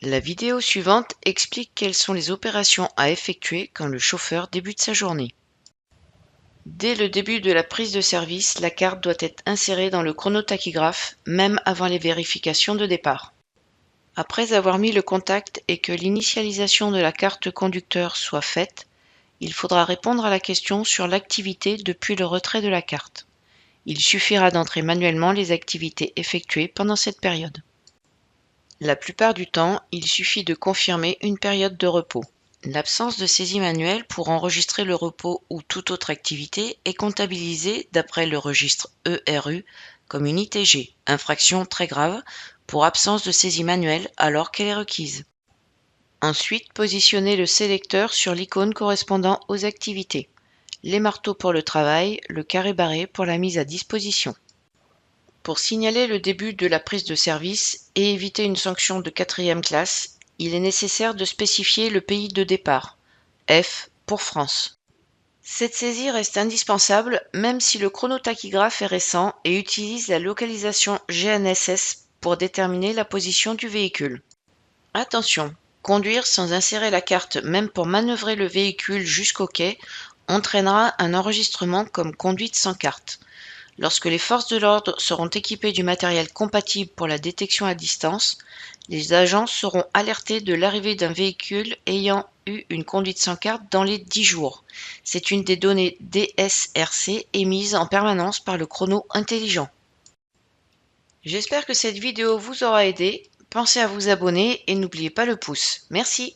La vidéo suivante explique quelles sont les opérations à effectuer quand le chauffeur débute sa journée. Dès le début de la prise de service, la carte doit être insérée dans le chronotachygraphe, même avant les vérifications de départ. Après avoir mis le contact et que l'initialisation de la carte conducteur soit faite, il faudra répondre à la question sur l'activité depuis le retrait de la carte. Il suffira d'entrer manuellement les activités effectuées pendant cette période. La plupart du temps, il suffit de confirmer une période de repos. L'absence de saisie manuelle pour enregistrer le repos ou toute autre activité est comptabilisée d'après le registre ERU comme une ITG, infraction très grave, pour absence de saisie manuelle alors qu'elle est requise. Ensuite, positionnez le sélecteur sur l'icône correspondant aux activités. Les marteaux pour le travail, le carré barré pour la mise à disposition. Pour signaler le début de la prise de service et éviter une sanction de 4e classe, il est nécessaire de spécifier le pays de départ, F pour France. Cette saisie reste indispensable même si le chronotachygraphe est récent et utilise la localisation GNSS pour déterminer la position du véhicule. Attention, conduire sans insérer la carte même pour manœuvrer le véhicule jusqu'au quai entraînera un enregistrement comme conduite sans carte. Lorsque les forces de l'ordre seront équipées du matériel compatible pour la détection à distance, les agents seront alertés de l'arrivée d'un véhicule ayant eu une conduite sans carte dans les 10 jours. C'est une des données DSRC émises en permanence par le chrono intelligent. J'espère que cette vidéo vous aura aidé. Pensez à vous abonner et n'oubliez pas le pouce. Merci.